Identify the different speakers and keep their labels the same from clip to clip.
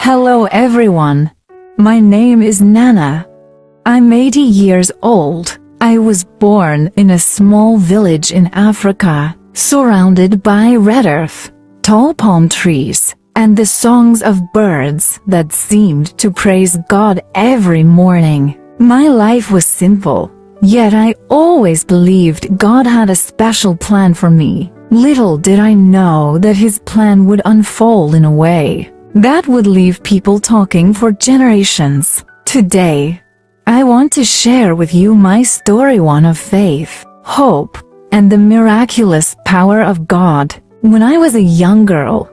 Speaker 1: Hello everyone. My name is Nana. I'm 80 years old. I was born in a small village in Africa, surrounded by red earth, tall palm trees, and the songs of birds that seemed to praise God every morning. My life was simple, yet I always believed God had a special plan for me. Little did I know that His plan would unfold in a way that would leave people talking for generations. Today, I want to share with you my story, one of faith, hope, and the miraculous power of God. When I was a young girl,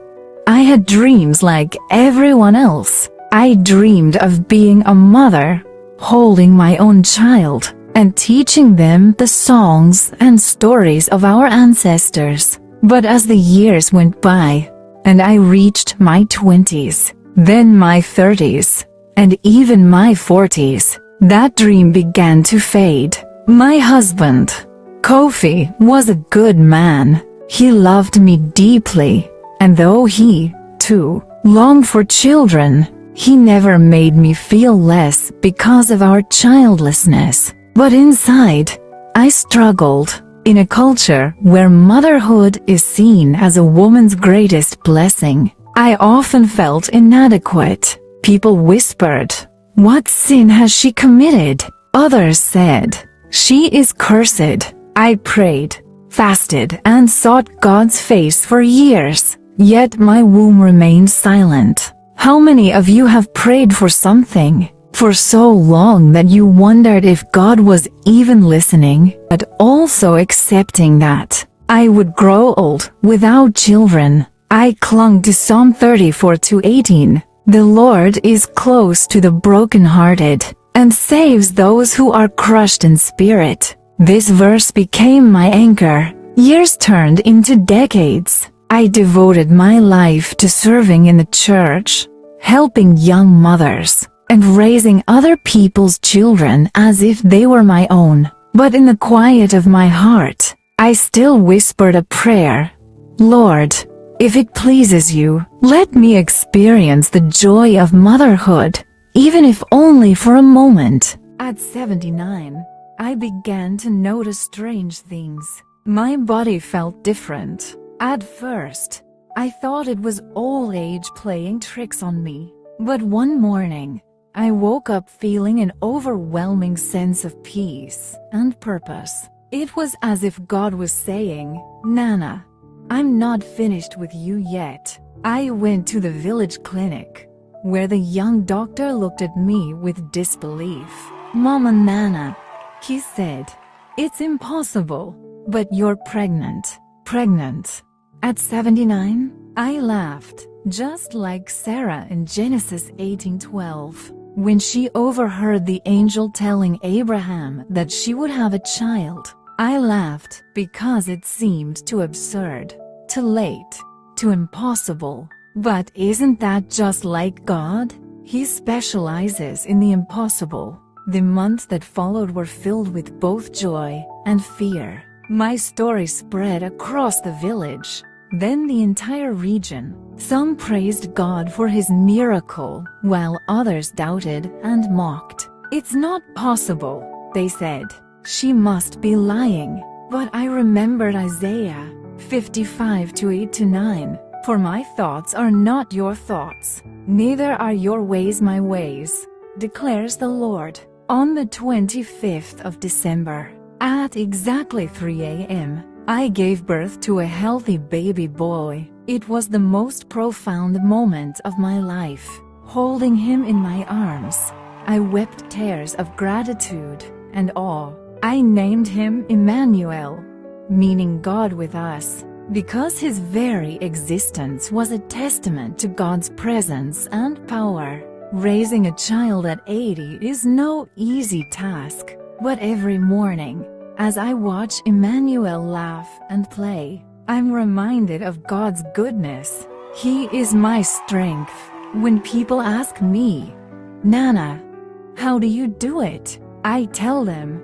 Speaker 1: I had dreams like everyone else. I dreamed of being a mother, holding my own child, and teaching them the songs and stories of our ancestors. But as the years went by, and I reached my 20s, then my 30s, and even my 40s, that dream began to fade. My husband, Kofi, was a good man. He loved me deeply, and though he, too, longed for children, he never made me feel less because of our childlessness. But inside, I struggled. In a culture where motherhood is seen as a woman's greatest blessing, I often felt inadequate. People whispered, "What sin has she committed?" Others said, "She is cursed." I prayed, fasted, and sought God's face for years, yet my womb remained silent. How many of you have prayed for something for so long that you wondered if God was even listening, but also accepting that I would grow old without children? I clung to Psalm 34:18. The Lord is close to the brokenhearted and saves those who are crushed in spirit. This verse became my anchor. Years turned into decades. I devoted my life to serving in the church, helping young mothers, and raising other people's children as if they were my own. But in the quiet of my heart, I still whispered a prayer. "Lord, if it pleases you, let me experience the joy of motherhood, even if only for a moment." At 79, I began to notice strange things. My body felt different. At first, I thought it was old age playing tricks on me. But one morning, I woke up feeling an overwhelming sense of peace and purpose. It was as if God was saying, "Nana, I'm not finished with you yet." I went to the village clinic, where the young doctor looked at me with disbelief. "Mama Nana," he said, "it's impossible, but you're pregnant." Pregnant? At 79? I laughed, just like Sarah in Genesis 18:12. When she overheard the angel telling Abraham that she would have a child. I laughed because it seemed too absurd, too late, too impossible. But isn't that just like God? He specializes in the impossible. The months that followed were filled with both joy and fear. My story spread across the village, then the entire region. Some praised God for His miracle, while others doubted and mocked. "It's not possible," they said. "She must be lying." But I remembered Isaiah 55:8-9. "For my thoughts are not your thoughts, neither are your ways my ways, declares the Lord." On the 25th of December, at exactly 3 a.m., I gave birth to a healthy baby boy. It was the most profound moment of my life. Holding him in my arms, I wept tears of gratitude and awe. I named him Emmanuel, meaning God with us, because his very existence was a testament to God's presence and power. Raising a child at 80 is no easy task, but every morning, as I watch Emmanuel laugh and play, I'm reminded of God's goodness. He is my strength. When people ask me, "Nana, how do you do it?" I tell them,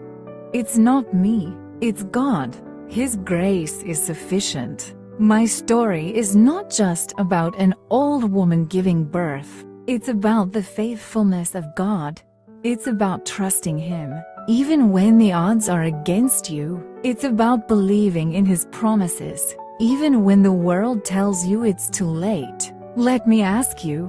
Speaker 1: "It's not me, it's God. His grace is sufficient." My story is not just about an old woman giving birth. It's about the faithfulness of God. It's about trusting Him, even when the odds are against you. It's about believing in His promises, even when the world tells you it's too late. Let me ask you,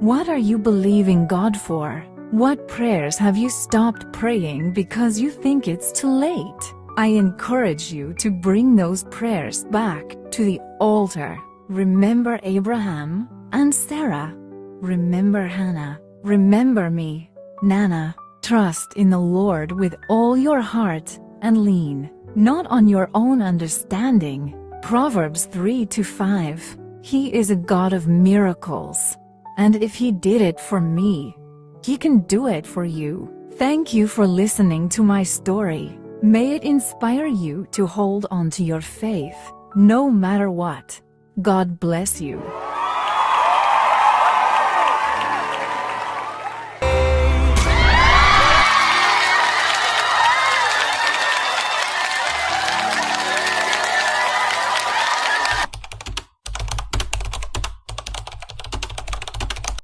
Speaker 1: what are you believing God for? What prayers have you stopped praying because you think it's too late? I encourage you to bring those prayers back to the altar. Remember Abraham and Sarah. Remember Hannah. Remember me, Nana. Trust in the Lord with all your heart and lean not on your own understanding. Proverbs 3-5. He is a God of miracles. And if He did it for me, He can do it for you. Thank you for listening to my story. May it inspire you to hold on to your faith, no matter what. God bless you.